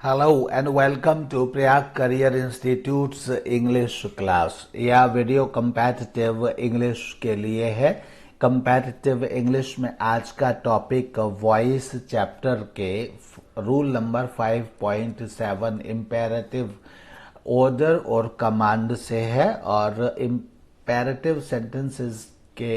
Hello and welcome to Prayag Career Institute's English class। यह video competitive English के लिए है। competitive English में आज का टॉपिक वॉइस चैप्टर के रूल नंबर 5.7 इम्पेरेटिव ऑर्डर और कमांड से है और इम्पेरेटिव सेंटेंसेस के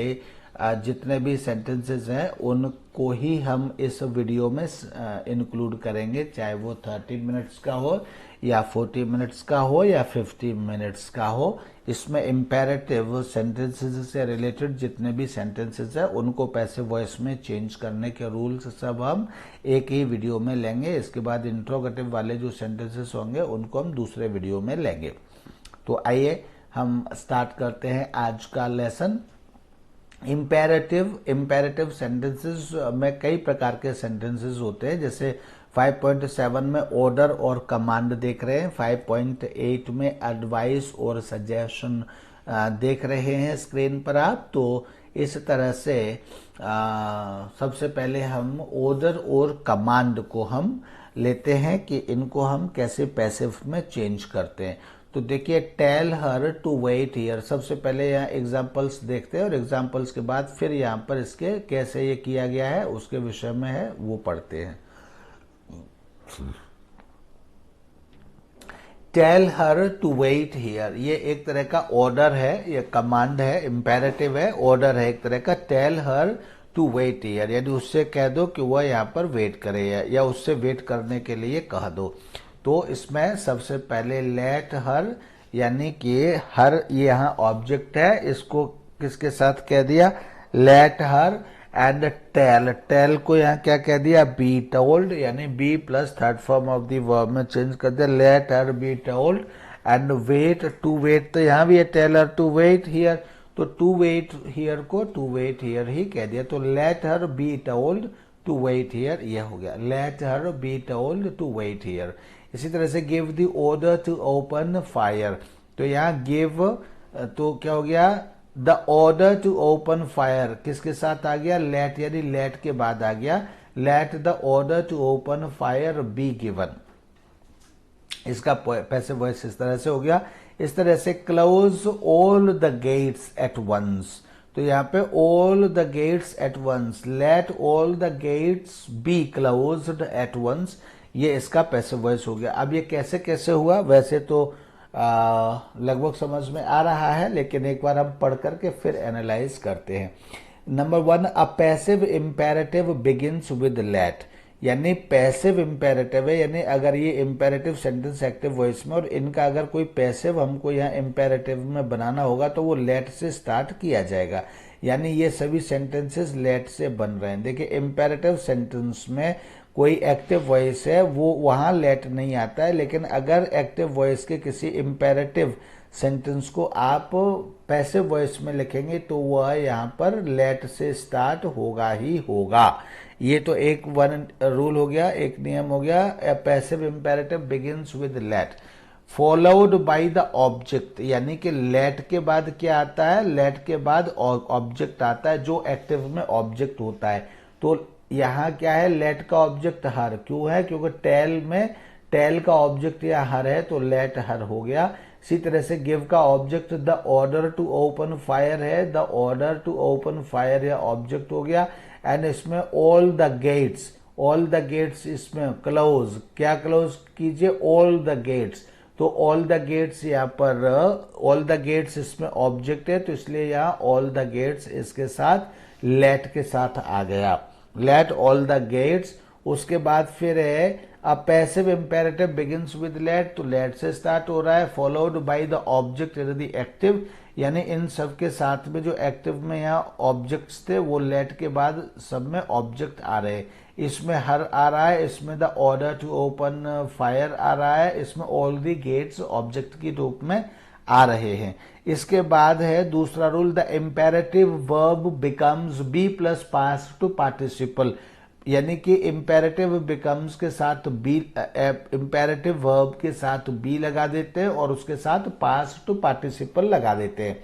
जितने भी सेंटेंसेस हैं उनको ही हम इस वीडियो में इंक्लूड करेंगे, चाहे वो 30 मिनट्स का हो या 40 मिनट्स का हो या 50 मिनट्स का हो। इसमें इम्पेरेटिव सेंटेंसेस से रिलेटेड जितने भी सेंटेंसेस हैं उनको पैसिव वॉइस में चेंज करने के रूल्स सब हम एक ही वीडियो में लेंगे। इसके बाद इंट्रोगेटिव वाले जो सेंटेंसेस होंगे उनको हम दूसरे वीडियो में लेंगे। तो आइए हम स्टार्ट करते हैं आज का लेसन। इम्पेरेटिव सेंटेंसेस में कई प्रकार के सेंटेंसेस होते हैं, जैसे 5.7 में ऑर्डर और कमांड देख रहे हैं, 5.8 में एडवाइस और सजेशन देख रहे हैं स्क्रीन पर आप। तो इस तरह से सबसे पहले हम ऑर्डर और कमांड को हम लेते हैं कि इनको हम कैसे पैसिव में चेंज करते हैं। तो देखिए, tell her to wait here, सबसे पहले यहाँ एग्जाम्पल्स देखते हैं और एग्जाम्पल्स के बाद फिर यहाँ पर इसके कैसे ये किया गया है उसके विषय में है वो पढ़ते हैं। Tell her to wait here, ये एक तरह का ऑर्डर है, ये कमांड है, इम्पेरेटिव है, ऑर्डर है एक तरह का। Tell her to wait here यानी उससे कह दो कि वह यहाँ पर वेट करे या उससे वेट करने के लिए कह दो। तो इसमें सबसे पहले लेट हर यानी कि हर ये यहाँ ऑब्जेक्ट है, इसको किसके साथ कह दिया, लेट हर। एंड टेल को यहाँ क्या कह दिया, बी टोल्ड, यानी be plus third form of the verb में चेंज कर दिया, let her be told. And wait, to wait, तो यहाँ भी है tell her to wait here, तो टू वेट हियर को टू वेट हियर ही कह दिया। तो let her be told to wait here, ये हो गया, let her be told to wait here. इसी तरह से give the order to open fire, तो यहाँ गिव तो क्या हो गया, the order to open fire किसके साथ आ गया, लेट, यानी लेट के बाद आ गया, let the order to open fire be given. इसका पैसिव वॉइस इस तरह से हो गया। इस तरह से close all the gates at once, तो यहाँ पे all the gates at once, let all the gates be closed at once, ये इसका पैसिव वॉइस हो गया। अब ये कैसे कैसे हुआ, वैसे तो लगभग समझ में आ रहा है, लेकिन एक बार हम पढ़ करके फिर एनालाइज करते हैं। Number 1, a passive imperative begins with let, यानी पैसिव इम्पेरेटिव है, यानी अगर ये इम्पेरेटिव सेंटेंस एक्टिव वॉइस में और इनका अगर कोई पैसिव हमको यहाँ इम्पेरेटिव में बनाना होगा तो वो लेट से स्टार्ट किया जाएगा, यानी ये सभी सेंटेंसेस लेट से बन रहे हैं। देखिए, इम्पेरेटिव सेंटेंस में कोई एक्टिव वॉइस है वो वहां लेट नहीं आता है, लेकिन अगर एक्टिव वॉइस के किसी इम्पेरेटिव सेंटेंस को आप पैसिव वॉइस में लिखेंगे तो वह यहाँ पर लेट से स्टार्ट होगा ही होगा। ये तो एक वन रूल हो गया, एक नियम हो गया, passive imperative begins with let followed by the object, यानी कि लेट के बाद क्या आता है, लेट के बाद ऑब्जेक्ट आता है जो एक्टिव में ऑब्जेक्ट होता है। तो यहाँ क्या है, लेट का ऑब्जेक्ट हर, क्यों है, क्योंकि टेल में टेल का ऑब्जेक्ट या हर है तो लेट हर हो गया। इसी तरह से गिव का object the order to open fire है, the order to open fire या ऑब्जेक्ट हो गया। एंड इसमें ऑल द गेट्स इसमें क्लोज, क्या क्लोज कीजिए, ऑल द गेट्स, तो ऑल द गेट्स यहाँ पर ऑल द गेट्स इसमें ऑब्जेक्ट है तो इसलिए यहाँ ऑल द गेट्स इसके साथ लेट के साथ आ गया, लेट ऑल द गेट्स। उसके बाद फिर है a passive imperative begins with let, तो लेट से स्टार्ट हो रहा है, फॉलोड बाय द ऑब्जेक्ट यदि एक्टिव, यानी इन सब के साथ में जो एक्टिव में यहाँ ऑब्जेक्ट्स थे वो लेट के बाद सब में ऑब्जेक्ट आ रहे हैं। इसमें हर आ रहा है, इसमें the order to open fire आ रहा है, इसमें ऑल द गेट्स ऑब्जेक्ट के रूप में आ रहे हैं। इसके बाद है दूसरा rule, the imperative verb becomes be plus past to participle, यानी कि इम्पेरेटिव बिकम्स के साथ बी, इम्पेरेटिव वर्ब के साथ बी लगा देते हैं और उसके साथ पास्ट टू पार्टिसिपल लगा देते हैं।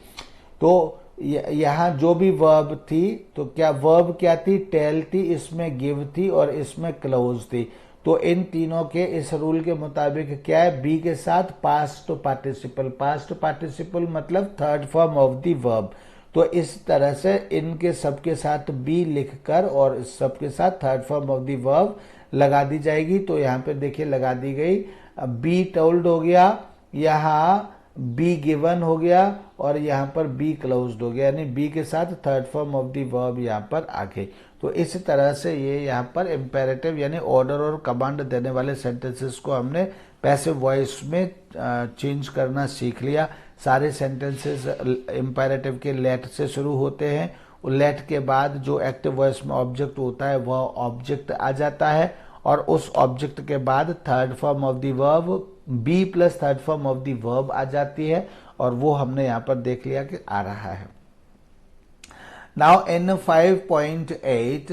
तो यहाँ जो भी वर्ब थी, तो क्या वर्ब क्या थी, टेल थी, इसमें गिव थी और इसमें क्लोज थी। तो इन तीनों के इस रूल के मुताबिक क्या है, बी के साथ पास्ट पार्टिसिपल, पास्ट पार्टिसिपल मतलब third form of the verb. तो इस तरह से इनके सबके साथ बी लिखकर और इस सबके साथ third form of the verb लगा दी जाएगी। तो यहाँ पे देखिए लगा दी गई, बी टोल्ड हो गया, यहाँ बी गिवन हो गया और यहाँ पर बी क्लोज्ड हो गया, यानी बी के साथ third form of the verb यहाँ पर आ गई। तो इस तरह से ये यहाँ पर इम्पेरेटिव यानी ऑर्डर और कमांड देने वाले सेंटेंसेस को हमने पैसिव वॉइस में चेंज करना सीख लिया। सारे सेंटेंसेस इम्पेरेटिव के लेट से शुरू होते हैं, लेट के बाद जो एक्टिव वॉइस में ऑब्जेक्ट होता है वह ऑब्जेक्ट आ जाता है और उस ऑब्जेक्ट के बाद third form of the verb be plus third form of the verb आ जाती है और वो हमने यहां पर देख लिया कि आ रहा है। Now in 5.8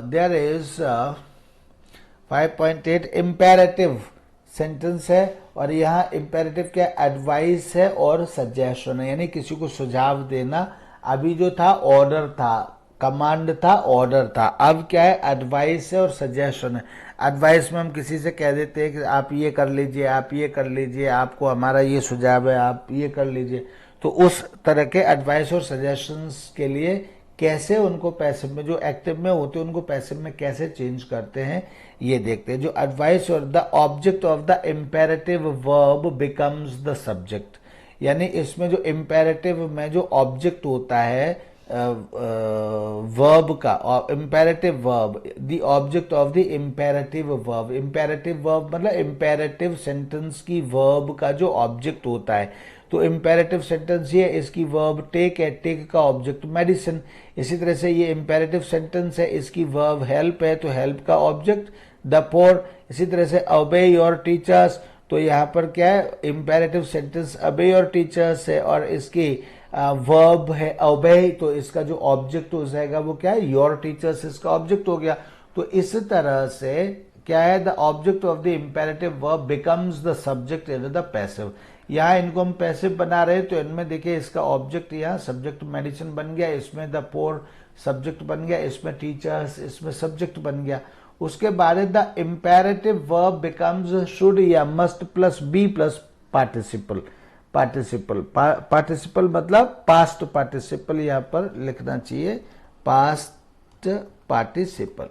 there is 5.8 imperative sentence है और यहाँ इम्पेरेटिव क्या, एडवाइस है और सजेशन है, यानी किसी को सुझाव देना। अभी जो था ऑर्डर था, कमांड था, ऑर्डर था, अब क्या है, एडवाइस है और सजेशन है। एडवाइस में हम किसी से कह देते हैं कि आप ये कर लीजिए, आप ये कर लीजिए, आपको हमारा ये सुझाव है, आप ये कर लीजिए। तो उस तरह के एडवाइस और सजेशंस के लिए कैसे उनको पैसिव में, जो एक्टिव में होते हैं उनको पैसिव में कैसे चेंज करते हैं ये देखते हैं। जो एडवाइस और the object of the imperative verb becomes the subject, यानी इसमें जो इम्पेरेटिव में जो ऑब्जेक्ट होता है वर्ब का, imperative verb, the object of the imperative verb, imperative verb मतलब इम्पेरेटिव सेंटेंस की वर्ब का जो ऑब्जेक्ट होता है। तो इम्पेरेटिव सेंटेंस ये, इसकी वर्ब टेक है, टेक का ऑब्जेक्ट मेडिसिन। इसी तरह से ये इम्पेरेटिव सेंटेंस है, इसकी वर्ब हेल्प है, तो हेल्प का ऑब्जेक्ट द पोर। इसी तरह से ओबे योर टीचर्स, तो यहाँ पर क्या है, इम्पेरेटिव सेंटेंस ओबे योर टीचर्स है और इसकी वर्ब है ओबे, तो इसका जो ऑब्जेक्ट हो जाएगा वो क्या है, योर टीचर्स, इसका ऑब्जेक्ट हो गया। तो इस तरह से क्या है, the object of the imperative verb becomes the subject in the passive. यहाँ इनको हम पैसिव बना रहे हैं तो इनमें देखिए इसका ऑब्जेक्ट यहाँ सब्जेक्ट मेडिसिन बन गया, इसमें द पोर सब्जेक्ट बन गया, इसमें टीचर्स, इसमें सब्जेक्ट बन गया। उसके बाद the imperative verb becomes should या must plus be plus participle. Participle मतलब पास्ट पार्टिसिपल, यहां पर लिखना चाहिए पास्ट पार्टिसिपल,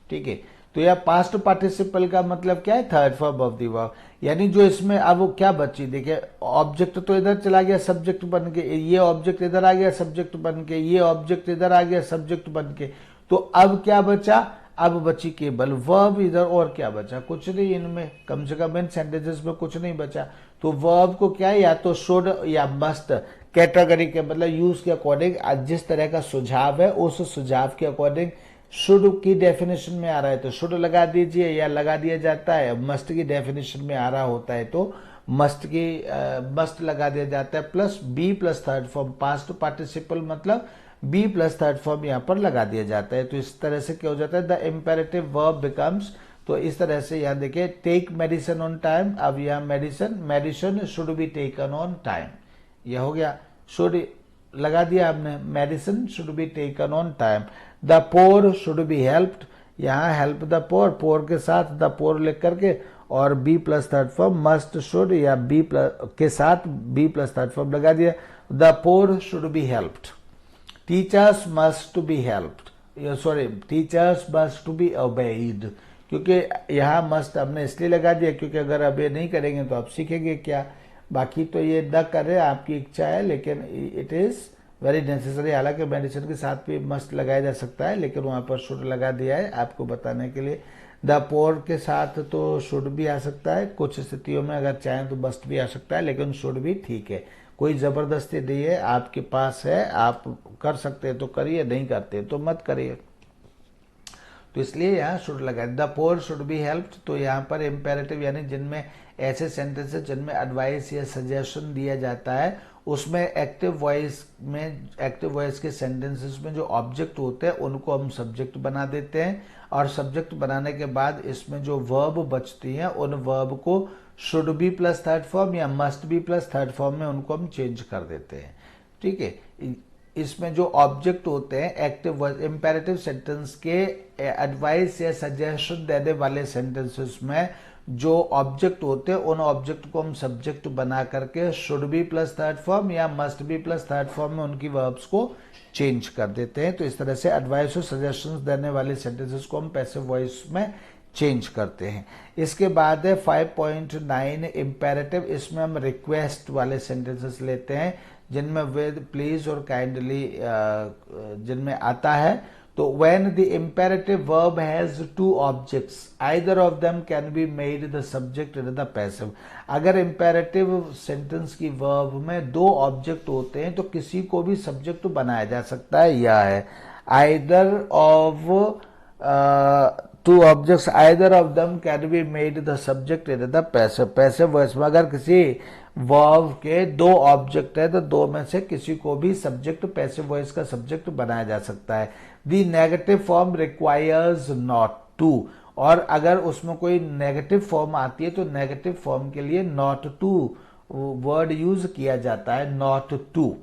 ठीक है। तो यह पास्ट पार्टिसिपल का मतलब क्या है, third form of the verb, यानी जो इसमें अब वो क्या बची, देखिए ऑब्जेक्ट तो इधर चला गया सब्जेक्ट बन के, ये ऑब्जेक्ट इधर आ गया सब्जेक्ट बन के, ये ऑब्जेक्ट इधर आ गया सब्जेक्ट बन के। तो अब क्या बचा, अब बची केवल वर्ब इधर, और क्या बचा, कुछ नहीं, इनमें कम से कम इन सेंटेंसेस में कुछ नहीं बचा। तो वर्ब को क्या है, या तो शुड या मस्ट, कैटेगरी के मतलब यूज के अकॉर्डिंग, जिस तरह का सुझाव है उस सुझाव के अकॉर्डिंग शुड की डेफिनेशन में आ रहा है तो शुड लगा दीजिए या लगा दिया जाता है, मस्ट की डेफिनेशन में आ रहा होता है तो मस्ट लगा दिया जाता है, plus be plus third form, past participle मतलब बी प्लस थर्ड फॉर्म यहाँ पर लगा दिया जाता है। तो इस तरह से क्या हो जाता है, द इम्पेरेटिव वर्ब बिकम्स, तो इस तरह से यहाँ देखिए टेक मेडिसिन ऑन टाइम, अब यहाँ medicine should be taken on time, यह हो गया, शुड लगा दिया आपने, medicine should be taken on time. The poor should be helped, यहाँ हेल्प द पोर, पोर के साथ द पोर लिख करके और be plus third form must should या बी प्लस के साथ बी प्लस थर्ड फॉर्म लगा दिया, the poor should be helped. Teachers must to be helped, sorry teachers must to B obeyed, क्योंकि यहाँ मस्ट हमने इसलिए लगा दिया क्योंकि अगर अब ये नहीं करेंगे तो आप सीखेंगे क्या। बाकी तो ये न करें आपकी इच्छा है, लेकिन इट इज वेरी नेसेसरी। हालांकि मेडिसिन के साथ भी मस्ट लगाया जा सकता है, लेकिन वहां पर शुड लगा दिया है आपको बताने के लिए। द पोर के साथ तो शुड भी आ सकता है, कुछ स्थितियों में अगर चाहें तो मस्ट भी आ सकता है, लेकिन शुड भी ठीक है, कोई जबरदस्ती नहीं है, आपके पास है, आप कर सकते हैं तो करिए, नहीं करते तो मत करिए। तो इसलिए यहाँ शुड लगा, the poor should be helped. तो यहाँ पर इम्पेरेटिव यानी जिनमें ऐसे सेंटेंसेस जिनमें एडवाइस या सजेशन दिया जाता है, उसमें एक्टिव वॉइस के सेंटेंसेस में जो ऑब्जेक्ट होते हैं उनको हम सब्जेक्ट बना देते हैं, और सब्जेक्ट बनाने के बाद इसमें जो वर्ब बचती हैं उन वर्ब को should be plus third form या must be plus third form में उनको हम चेंज कर देते हैं, ठीक है। इसमें जो ऑब्जेक्ट होते हैं एक्टिव इंपेरेटिव सेंटेंस के एडवाइस या सजेशन देने वाले सेंटेंसेस में जो ऑब्जेक्ट होते हैं उन ऑब्जेक्ट को हम सब्जेक्ट बना करके should be plus third form या must be plus third form में उनकी वर्ब्स को चेंज कर देते हैं। तो इस तरह से एडवाइस और सजेशंस देने वाले सेंटेंसेस को हम पैसिव वॉइस में चेंज करते हैं। इसके बाद है 5.9 इम्पेरेटिव। इसमें हम रिक्वेस्ट वाले सेंटेंसेस लेते हैं जिनमें विद, प्लीज और काइंडली जिनमें आता है। तो when the imperative verb has two objects, either of them can be made the subject and the passive। अगर imperative sentence की verb में दो object होते हैं तो किसी को भी subject बनाया जा सकता है। यह है either of two objects, either of them can be made the subject and the passive। passive voice में अगर किसी वर्ब के दो ऑब्जेक्ट है तो दो में से किसी को भी सब्जेक्ट पैसिव वॉइस का सब्जेक्ट बनाया जा सकता है। The negative form requires not to. और अगर उसमें कोई नेगेटिव फॉर्म आती है तो नेगेटिव फॉर्म के लिए नॉट टू वर्ड यूज किया जाता है। Not to,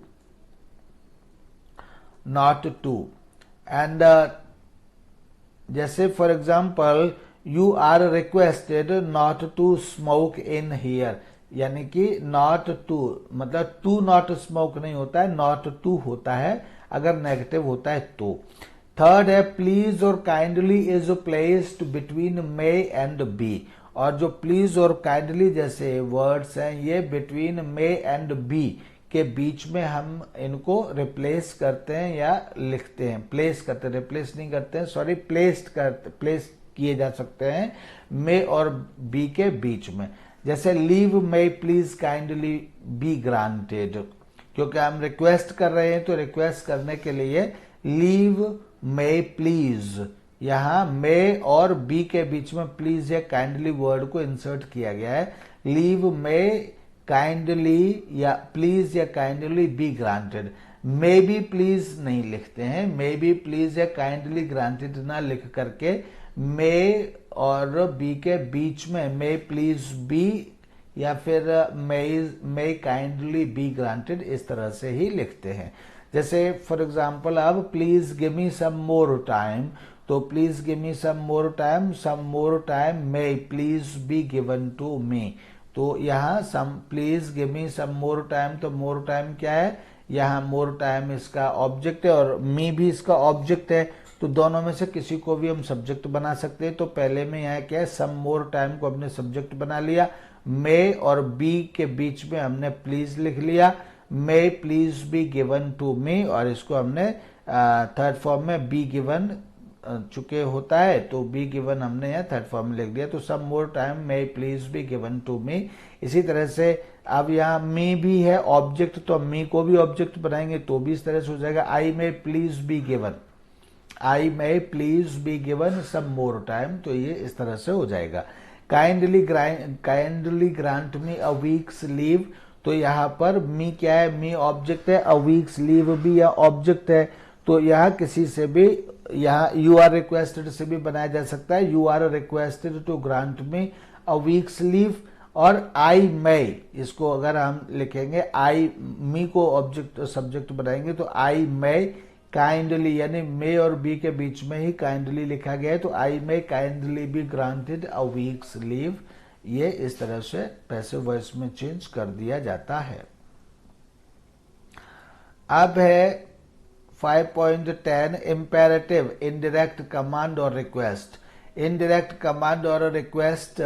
not to. And जैसे for example you are requested not to smoke in here, यानी कि नॉट टू मतलब टू नॉट स्मोक नहीं होता है, नॉट टू होता है अगर नेगेटिव होता है तो। थर्ड है प्लीज और kindly is placed between may and be. और जो प्लीज और काइंडली जैसे वर्ड्स हैं ये बिटवीन मे एंड बी के बीच में हम इनको रिप्लेस करते हैं या लिखते हैं। प्लेस करते हैं, रिप्लेस नहीं करते हैं, सॉरी, प्लेस किए जा सकते हैं मे और बी के बीच में। जैसे leave may please kindly be granted, क्योंकि हम रिक्वेस्ट कर रहे हैं तो रिक्वेस्ट करने के लिए लीव मे प्लीज, यहां मे और बी के बीच में प्लीज या काइंडली वर्ड को इंसर्ट किया गया है। लीव मे काइंडली या प्लीज या kindly be granted. May be please नहीं लिखते हैं, मे बी प्लीज या काइंडली ग्रांटेड ना लिख करके मे और बी के बीच में मे प्लीज बी या फिर मे काइंडली बी ग्रांटेड इस तरह से ही लिखते हैं। जैसे फॉर एग्जांपल अब please give me some more time, तो please give me some more time may please be given to me. तो यहाँ please give me some more time, तो मोर टाइम क्या है, यहाँ मोर टाइम इसका ऑब्जेक्ट है और मी भी इसका ऑब्जेक्ट है। तो दोनों में से किसी को भी हम सब्जेक्ट बना सकते हैं। तो पहले में यहाँ क्या है, सम मोर टाइम को हमने सब्जेक्ट बना लिया, मे और बी के बीच में हमने प्लीज लिख लिया, may please be given to me, और इसको हमने थर्ड फॉर्म में बी गिवन चुके होता है तो बी गिवन हमने यहाँ थर्ड फॉर्म में लिख दिया। तो some more time may please be given to me. इसी तरह से अब यहाँ मी भी है ऑब्जेक्ट, तो मी को भी ऑब्जेक्ट बनाएंगे तो भी इस तरह से हो जाएगा, I may please be given, I may please be given some more time. तो ये इस तरह से हो जाएगा। Kindly grant me a week's leave, तो यहाँ पर मी क्या है, मी ऑब्जेक्ट है, अ वीक्स लीव भी या ऑब्जेक्ट है। तो यहाँ किसी से भी, यहाँ यू आर रिक्वेस्टेड से भी बनाया जा सकता है, you are requested to grant me a week's leave. और आई मे, इसको अगर हम लिखेंगे आई, मी को ऑब्जेक्ट सब्जेक्ट बनाएंगे तो आई मे काइंडली, यानी मे और बी के बीच में ही काइंडली लिखा गया है, तो I may kindly be granted a week's leave. ये इस तरह से पैसिव वॉइस में चेंज कर दिया जाता है। अब है 5.10 इम्पेरेटिव, इनडायरेक्ट कमांड और रिक्वेस्ट। इनडायरेक्ट कमांड और रिक्वेस्ट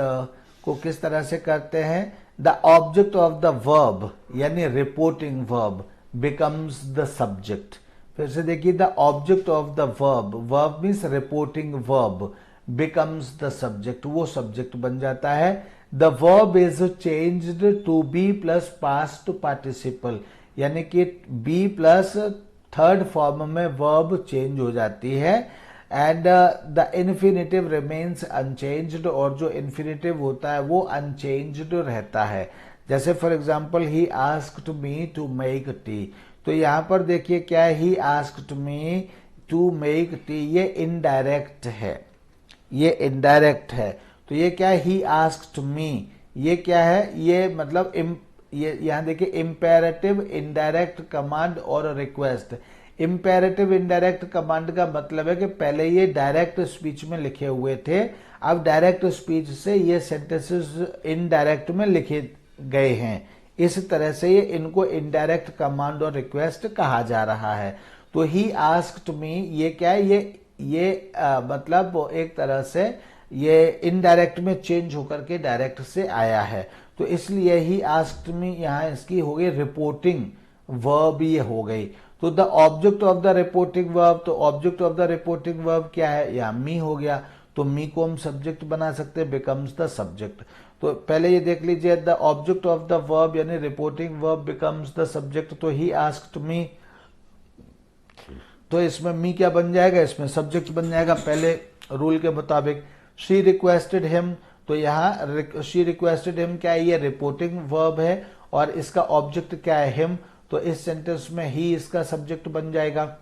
को किस तरह से करते हैं, the object of the verb यानी reporting verb becomes the subject. फिर से देखिए, the object of the verb means reporting verb becomes the subject, वो सब्जेक्ट बन जाता है। The verb is changed to be plus past participle, यानी कि बी प्लस थर्ड फॉर्म में वर्ब चेंज हो जाती है। And the infinitive remains unchanged, और जो इन्फिनेटिव होता है वो अनचेंज्ड रहता है। जैसे for example he asked me to make tea, तो यहां पर देखिए क्या है, he asked me to make tea, ये इनडायरेक्ट है, ये इनडायरेक्ट है। तो ये क्या है, ही आस्क्ड मी, ये क्या है, ये मतलब ये यहाँ देखिए इम्पेरेटिव, इनडायरेक्ट कमांड और रिक्वेस्ट। इम्पेरेटिव इनडायरेक्ट कमांड का मतलब है कि पहले ये डायरेक्ट स्पीच में लिखे हुए थे, अब डायरेक्ट स्पीच से ये सेंटेंसेस इनडायरेक्ट में लिखे गए हैं, इस तरह से ये इनको इनडायरेक्ट कमांड और रिक्वेस्ट कहा जा रहा है। तो ही आस्क्ड मी, ये क्या है, ये मतलब एक तरह से ये इनडायरेक्ट में चेंज होकर के डायरेक्ट से आया है, तो इसलिए ही आस्क्ड मी यहाँ इसकी हो गई रिपोर्टिंग वर्ब, ये हो गई। तो the object of the reporting verb, तो object of the reporting verb क्या है, यहाँ मी हो गया, तो मी को हम सब्जेक्ट बना सकते हैं, बिकम्स द सब्जेक्ट। तो पहले ये देख लीजिए, the object of the verb यानी reporting verb becomes the subject, तो ही आस्क्ड मी, तो इसमें मी क्या बन जाएगा, इसमें सब्जेक्ट बन जाएगा पहले रूल के मुताबिक। शी रिक्वेस्टेड हिम, तो यहाँ शी रिक्वेस्टेड हिम क्या है, ये रिपोर्टिंग वर्ब है और इसका ऑब्जेक्ट क्या है, हिम, तो इस सेंटेंस में ही इसका सब्जेक्ट बन जाएगा,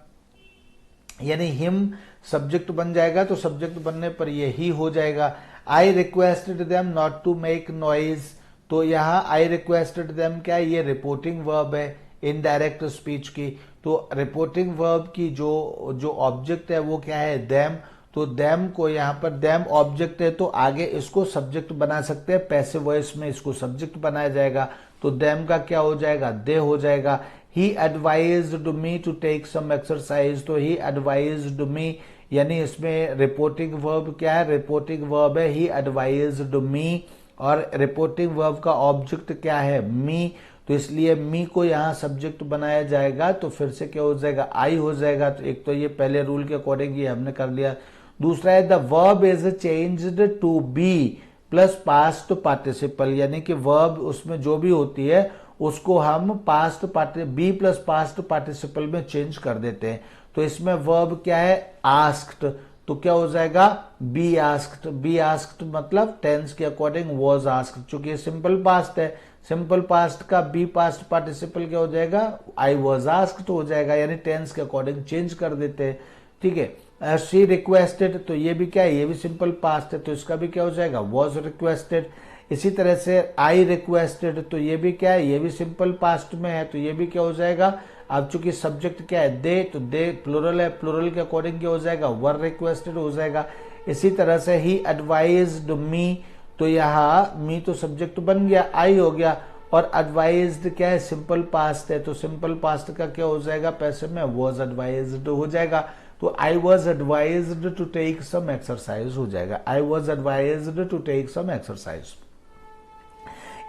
यानी हिम सब्जेक्ट बन जाएगा, तो सब्जेक्ट बनने पर ये ही हो जाएगा। I requested them not to make noise, तो यहाँ आई रिक्वेस्टेड देम क्या है, ये रिपोर्टिंग वर्ब है इनडायरेक्ट स्पीच की, तो रिपोर्टिंग वर्ब की जो ऑब्जेक्ट है वो क्या है, देम, तो देम को यहाँ पर देम ऑब्जेक्ट है तो आगे इसको सब्जेक्ट बना सकते हैं, पैसिव वॉइस में इसको सब्जेक्ट बनाया जाएगा, तो देम का क्या हो जाएगा, दे हो जाएगा। He advised me to take some exercise, तो ही एडवाइज्ड मी, यानी इसमें रिपोर्टिंग वर्ब क्या है, रिपोर्टिंग वर्ब है ही एडवाइज्ड मी, और रिपोर्टिंग वर्ब का ऑब्जेक्ट क्या है, मी, तो इसलिए मी को यहाँ सब्जेक्ट बनाया जाएगा, तो फिर से क्या हो जाएगा, आई हो जाएगा। तो एक तो ये पहले रूल के अकॉर्डिंग ये हमने कर लिया। दूसरा है the verb is changed to be plus past participle, यानी कि वर्ब उसमें जो भी होती है उसको हम past be plus past participle में चेंज कर देते हैं। तो इसमें वर्ब क्या है, आस्क्ड, तो क्या हो जाएगा, बी आस्क्ड। बी आस्क्ड मतलब टेंस के अकॉर्डिंग वॉज आस्क्ड, चूंकि सिंपल पास्ट है, सिंपल पास्ट का बी पास्ट पार्टिसिपल क्या हो जाएगा, आई वॉज आस्क्ड हो जाएगा, यानी टेंस के अकॉर्डिंग चेंज कर देते हैं। ठीक है, शी रिक्वेस्टेड, तो ये भी क्या है, ये भी सिंपल पास्ट है, तो इसका भी क्या हो जाएगा, वॉज रिक्वेस्टेड। इसी तरह से आई रिक्वेस्टेड, तो ये भी क्या है, ये भी सिंपल पास्ट में है, तो ये भी क्या हो जाएगा, अब चूंकि सब्जेक्ट क्या है, दे, तो दे प्लूरल है, प्लूरल के अकॉर्डिंग क्या हो जाएगा, वर रिक्वेस्टेड हो जाएगा। इसी तरह से ही एडवाइज्ड मी, तो यहाँ मी तो सब्जेक्ट बन गया, आई हो गया, और एडवाइज्ड क्या है, सिंपल पास्ट है, तो सिंपल पास्ट का क्या हो जाएगा, पैसिव में वॉज एडवाइज्ड हो जाएगा, तो I was advised to take some exercise हो जाएगा, I was advised to take some exercise.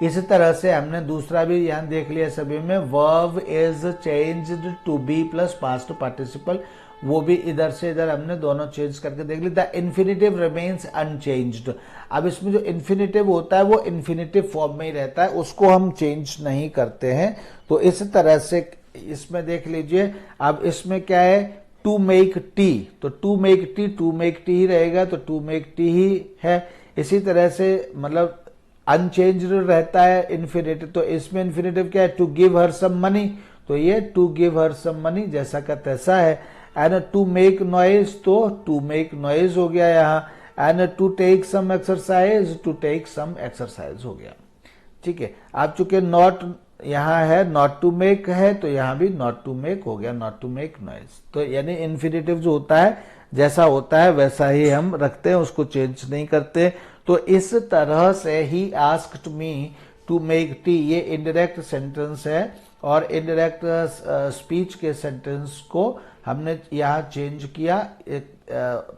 इसी तरह से हमने दूसरा भी यहां देख लिया सभी में, verb is changed to be plus past participle, वो भी इधर से इधर हमने दोनों चेंज करके देख ली। द इन्फिनिटिव रिमेन्स अनचेंज्ड, अब इसमें जो इन्फिनिटिव होता है वो इन्फिनिटिव फॉर्म में ही रहता है, उसको हम चेंज नहीं करते हैं। तो इस तरह से इसमें देख लीजिए, अब इसमें क्या है, टू मेक टी, तो टू मेक टी ही रहेगा, तो टू मेक टी ही है। इसी तरह से मतलब अनचेंज्ड रहता है इन्फिनिटिव, तो इसमें इन्फिनिटिव क्या है, to give her some money, तो ये to give her some money जैसा का तैसा है। एंड टू मेक नॉइज, तो टू मेक नॉइज हो गया यहाँ। And to take some exercise, to take some exercise हो गया। ठीक है, आप चूंकि नॉट यहाँ है, नॉट टू मेक है, तो यहाँ भी नॉट टू मेक हो गया, नॉट टू मेक नॉइज। तो यानी इन्फिनिटिव जो होता है जैसा होता है वैसा ही हम रखते हैं, उसको चेंज नहीं करते। तो इस तरह से he asked me to make tea, ये इनडायरेक्ट सेंटेंस है, और इनडायरेक्ट स्पीच के सेंटेंस को हमने यहाँ चेंज किया,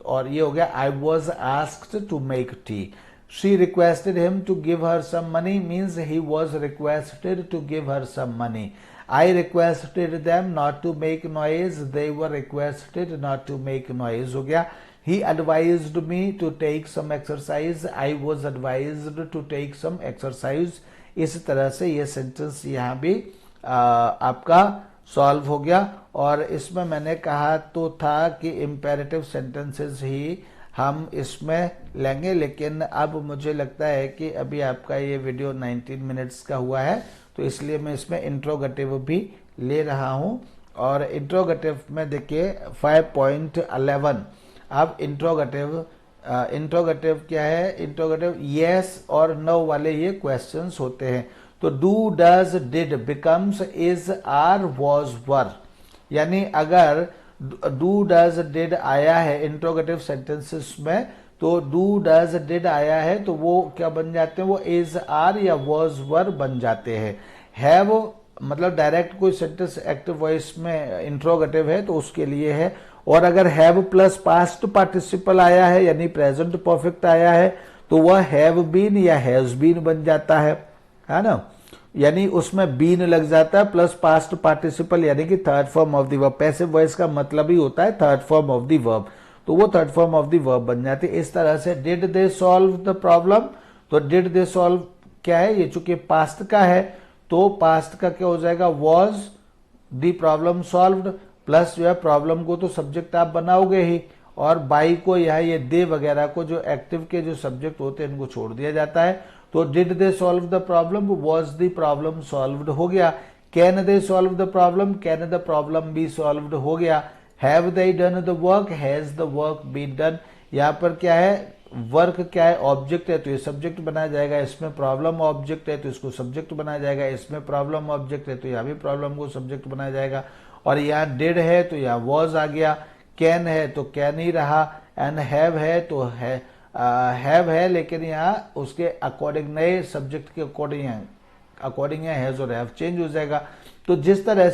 और ये हो गया I was asked to make tea. She requested him to give her some money means he was requested to give her some money. I requested them not to make noise, they were requested not to make noise हो गया। He advised me to take some exercise, I was advised to take some exercise। इस तरह से ये sentence यहाँ भी आपका solve हो गया। और इसमें मैंने कहा तो था कि इम्पेरेटिव सेंटेंसेस ही हम इसमें लेंगे, लेकिन अब मुझे लगता है कि अभी आपका ये वीडियो 19 मिनट्स का हुआ है, तो इसलिए मैं इसमें इंट्रोगेटिव भी ले रहा हूँ। और इंट्रोगेटिव में देखिए 5.11, अब इंट्रोगेटिव क्या है, इंट्रोगेटिव यस और नो वाले ये क्वेश्चंस होते हैं। तो do does did becomes is are was were, यानी अगर डू डज डिड आया है इंट्रोगेटिव सेंटेंसेस में, तो डू डज डिड आया है तो वो क्या बन जाते हैं, वो इज आर या वॉज वर बन जाते हैं। हैव मतलब डायरेक्ट कोई सेंटेंस एक्टिव वॉइस में इंट्रोगेटिव है तो उसके लिए है। और अगर हैव प्लस पास्ट पार्टिसिपल आया है यानी प्रेजेंट परफेक्ट आया है तो वह हैव बीन या हैज बीन बन जाता है ना, यानी उसमें बीन लग जाता है प्लस पास्ट पार्टिसिपल यानी कि third form of the verb. Passive voice का मतलब ही होता है third form of the verb, तो वो third form of the verb बन जाती है। इस तरह से did they solve the problem, तो डिड दे सॉल्व क्या है, ये चूंकि पास्ट का है तो पास्ट का क्या हो जाएगा, was the problem solved, plus जो है प्रॉब्लम को तो सब्जेक्ट आप बनाओगे ही, और बाई को या ये दे वगैरह को जो एक्टिव के जो सब्जेक्ट होते हैं इनको छोड़ दिया जाता है। तो did they solve the problem, was the problem solved हो गया। Can they solve the problem, can the problem be solved हो गया। Have they done the work, has the work been done. यहाँ पर क्या है, वर्क क्या है, ऑब्जेक्ट है तो ये सब्जेक्ट बनाया जाएगा, इसमें प्रॉब्लम ऑब्जेक्ट है तो इसको सब्जेक्ट बनाया जाएगा, इसमें प्रॉब्लम ऑब्जेक्ट है तो यहाँ भी प्रॉब्लम को सब्जेक्ट बनाया जाएगा। और यहाँ डिड है तो यहाँ वॉज आ गया, कैन है तो कैन ही रहा, एंड हैव है तो हैव है लेकिन यहाँ उसके अकॉर्डिंग नए सब्जेक्ट के अकॉर्डिंग हैज और हैव चेंज हो जाएगा। तो जिस तरह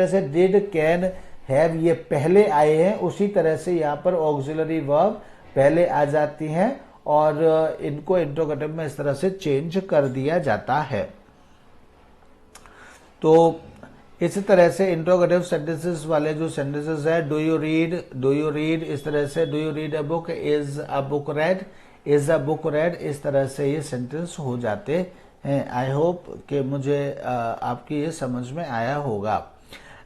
से डिड कैन हैव ये पहले आए हैं उसी तरह से यहाँ पर ऑक्सिलरी वर्ब पहले आ जाती हैं और इनको इंट्रोगेटिव में इस तरह से चेंज कर दिया जाता है। तो इसी तरह से इंट्रोगेटिव सेंटेंसेस वाले जो सेंटेंसेस है, डू यू रीड, इस तरह से do you read a book, is a book red, is a book red, इस तरह से ये सेंटेंस हो जाते हैं। आई होप कि मुझे आपकी ये समझ में आया होगा।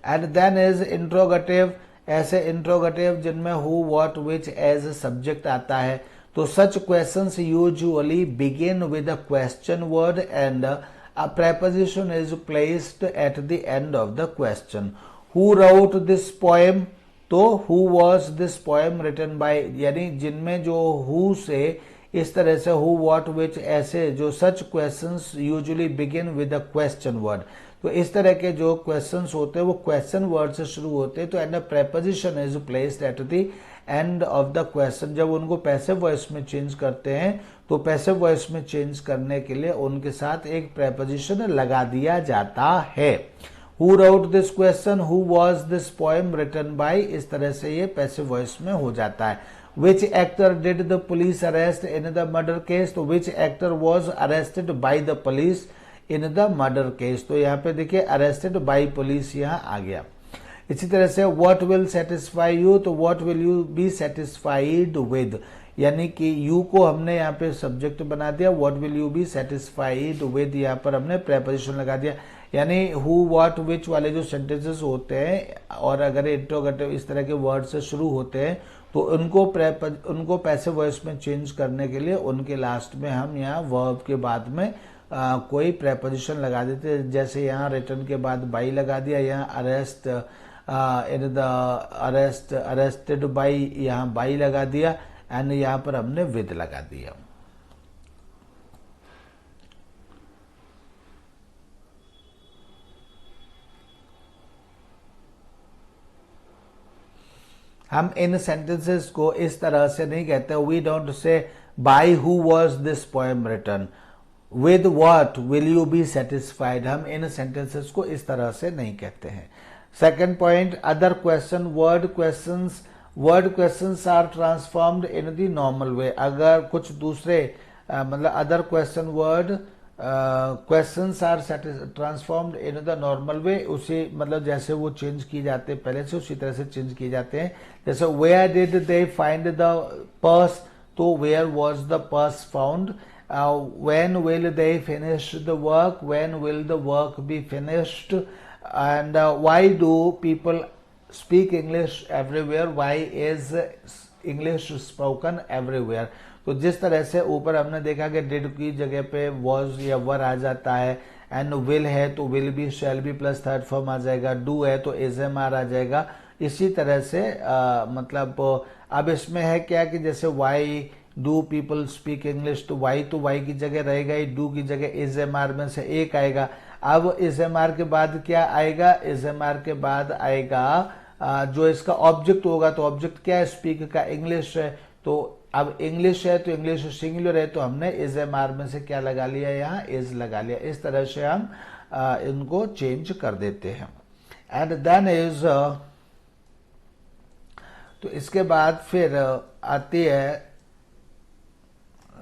एंड देन इज इंट्रोगेटिव, ऐसे इंट्रोगेटिव जिनमें who what which as subject आता है, तो such questions usually begin with a question word and a preposition is placed at the end of the question. Who wrote this poem? तो who was this poem written by, यानी जिनमें जो who से इस तरह से who what which ऐसे जो such questions usually begin with a question word, तो इस तरह के जो क्वेश्चंस होते हैं वो क्वेश्चन वर्ड से शुरू होते हैं। तो and preposition is placed at the end of the question. जब उनको पैसिव वॉइस में चेंज करते हैं तो पैसिव वॉइस में चेंज करने के लिए उनके साथ एक प्रेपोजिशन लगा दिया जाता है। Who wrote this question, who was this poem written by, इस तरह से ये पैसिव वॉइस में हो जाता है। Which actor did the police arrest in the murder case, तो which actor was arrested by the police in the murder case, तो यहाँ पे देखिए अरेस्टेड बाय पुलिस यहाँ आ गया। इसी तरह से व्हाट विल सेटिस्फाई यू, तो what will you be satisfied with, यानी कि यू को हमने यहाँ पे सब्जेक्ट बना दिया, what will you be satisfied with यहाँ पर हमने प्रेपोजिशन लगा दिया। यानी हु व्हाट विच वाले जो सेंटेंसेस होते हैं और अगर इंट्रोगेटिव इस तरह के वर्ड से शुरू होते हैं तो उनको पैसिव वॉइस में चेंज करने के लिए उनके लास्ट में हम यहाँ वर्ब के बाद में कोई प्रेपोजिशन लगा देते हैं। जैसे यहाँ रिटर्न के बाद बाई लगा दिया, यहाँ arrest in the arrested by, यहाँ बाई लगा दिया एंड यहाँ पर हमने विद लगा दिया। हम इन सेंटेंसेस को इस तरह से नहीं कहते, we don't say by who was this poem written, with what will you be satisfied, हम इन सेंटेंसेस को इस तरह से नहीं कहते हैं। Second point, other question, word questions are transformed in the normal way. अगर कुछ दूसरे मतलब other question word questions are transformed in the normal way, उसी मतलब जैसे वो चेंज किए जाते हैं पहले से उसी तरह से चेंज किए जाते हैं। जैसे where did they find the purse, तो where was the purse found. When will they finish the work, when will the work be finished. And why do people speak English everywhere, why is English spoken everywhere. तो जिस तरह से ऊपर हमने देखा कि did की जगह पे वॉज या वर आ जाता है, एंड विल है तो will be shall be plus third form आ जाएगा, डू है तो इज एम आर आ जाएगा। इसी तरह से मतलब अब इसमें है क्या कि जैसे why do people speak English, तो वाई की जगह रहेगा ही, डू की जगह इज एम आर में से एक आएगा। अब इज एम आर के बाद क्या आएगा, इज एम आर के बाद आएगा जो इसका ऑब्जेक्ट होगा, तो ऑब्जेक्ट क्या है, स्पीक का इंग्लिश है, तो अब इंग्लिश है तो इंग्लिश सिंगुलर है, तो हमने इज एम आर में से क्या लगा लिया, यहाँ इज लगा लिया। इस तरह से हम इनको चेंज कर देते हैं। एंड देन इज, तो इसके बाद फिर आती है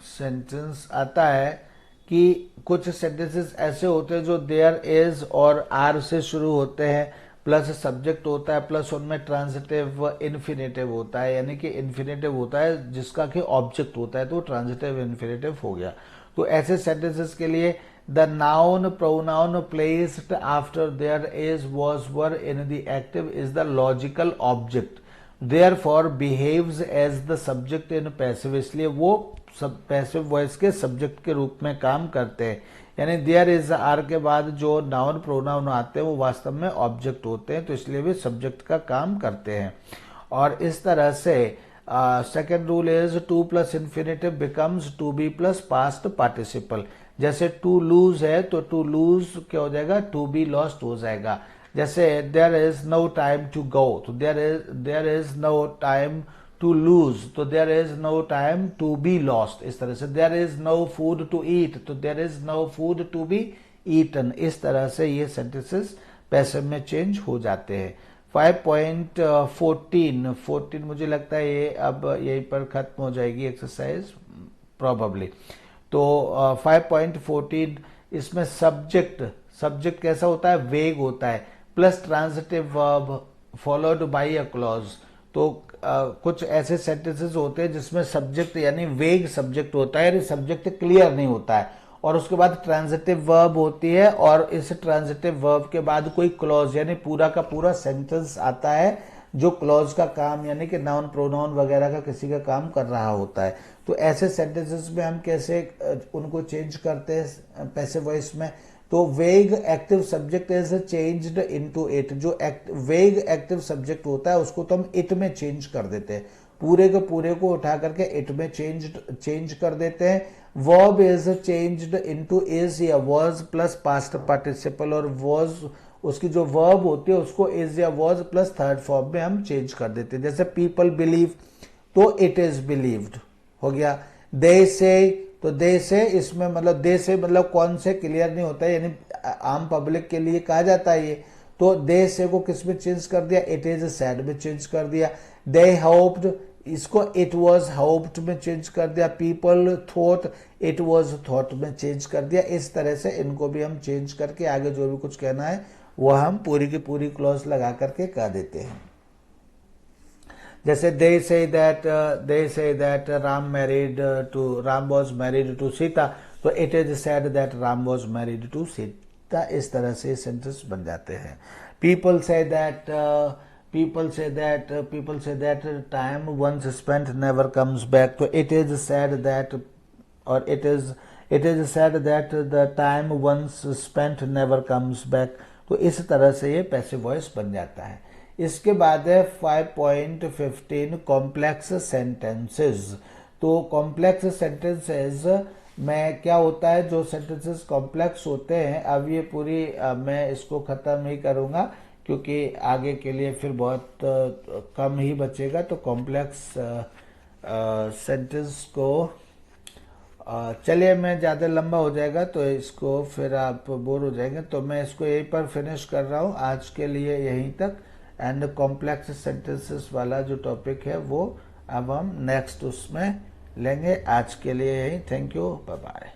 सेंटेंस, आता है कि कुछ सेंटेंसेस ऐसे होते हैं जो देयर इज और आर से शुरू होते हैं, प्लस सब्जेक्ट होता है, प्लस उनमें ट्रांजिटिव इन्फिनेटिव होता है, यानी कि इन्फिनेटिव होता है जिसका कि ऑब्जेक्ट होता है, तो ट्रांजिटिव इन्फिनेटिव हो गया। तो ऐसे सेंटेंसेस के लिए the noun pronoun placed after there is was were in the active is the logical object, therefore behaves as the subject in passive, इसलिए वो सब पैसिव वॉइस के सब्जेक्ट के रूप में काम करते हैं। यानी देयर इज आर के बाद जो नाउन प्रोनाउन आते हैं वो वास्तव में ऑब्जेक्ट होते हैं, तो इसलिए वे सब्जेक्ट का काम करते हैं। और इस तरह से second rule is to plus infinitive becomes to be plus past participle. जैसे टू लूज है तो टू लूज क्या हो जाएगा, टू बी लॉस्ट हो जाएगा। जैसे there is no time to go, तो there is no time to lose, तो there is no time to be lost. इस तरह से there is no food to eat, तो there is no food to be eaten. इस तरह से ये सेंटेंसेस पैसिव में चेंज हो जाते हैं। 5.14 मुझे लगता है ये अब यहीं पर खत्म हो जाएगी एक्सरसाइज प्रोबेबली। तो 5.14 इसमें सब्जेक्ट कैसा होता है, वेग होता है, plus transitive verb followed by a clause. तो कुछ ऐसे सेंटेंसेस होते हैं जिसमें सब्जेक्ट यानी वेग सब्जेक्ट होता है, यानी सब्जेक्ट क्लियर नहीं होता है, और उसके बाद ट्रांजिटिव वर्ब होती है, और इस ट्रांजिटिव वर्ब के बाद कोई क्लॉज यानी पूरा का पूरा सेंटेंस आता है जो क्लॉज का काम यानी कि नाउन प्रोनाउन वगैरह का किसी का काम कर रहा होता है। तो ऐसे सेंटेंसेस में हम कैसे उनको चेंज करते हैं पैसिव वॉइस में, तो वेग active subject is changed into it. जो वेग एक्टिव सब्जेक्ट होता है उसको तो हम इट में चेंज कर देते हैं, पूरे के पूरे को उठा करके इट में चेंज कर देते हैं। Verb is changed into is या वाज प्लस पास्ट पार्टिसिपल, और वाज उसकी जो वर्ब होती है उसको इज या वाज प्लस थर्ड फॉर्म में हम चेंज कर देते हैं। जैसे पीपल बिलीव तो इट इज बिलीव्ड हो गया। दे से, तो दे से इसमें मतलब दे से मतलब कौन से क्लियर नहीं होता है, यानी आम पब्लिक के लिए कहा जाता है ये। तो दे से को किस में चेंज कर दिया, इट इज सैड में चेंज कर दिया। दे होप्ड इसको इट वाज होप्ड में चेंज कर दिया। People thought it was thought में चेंज कर दिया। इस तरह से इनको भी हम चेंज करके आगे जो भी कुछ कहना है वो हम पूरी की पूरी क्लॉज लगा करके कह देते हैं। जैसे they say that Ram was married to Sita, तो it is said that Ram was married to Sita। इस तरह से सेंटेंस बन जाते हैं। people say that time once spent never comes back, तो it is said that, और it is said that the time once spent never comes back। तो इस तरह से ये पैसिव वॉइस बन जाता है। इसके बाद है 5.15 कॉम्प्लेक्स सेंटेंसेस। तो कॉम्प्लेक्स सेंटेंसेस में क्या होता है, जो सेंटेंसेस कॉम्प्लेक्स होते हैं, अब ये पूरी मैं इसको खत्म नहीं करूंगा क्योंकि आगे के लिए फिर बहुत कम ही बचेगा। तो कॉम्प्लेक्स सेंटेंस को चलिए, मैं ज़्यादा लंबा हो जाएगा तो इसको फिर आप बोर हो जाएंगे, तो मैं इसको यहीं पर फिनिश कर रहा हूँ आज के लिए यहीं तक। एंड कॉम्प्लेक्स सेंटेंसेस वाला जो टॉपिक है वो अब हम नेक्स्ट उसमें लेंगे। आज के लिए यही, थैंक यू, बाय बाय।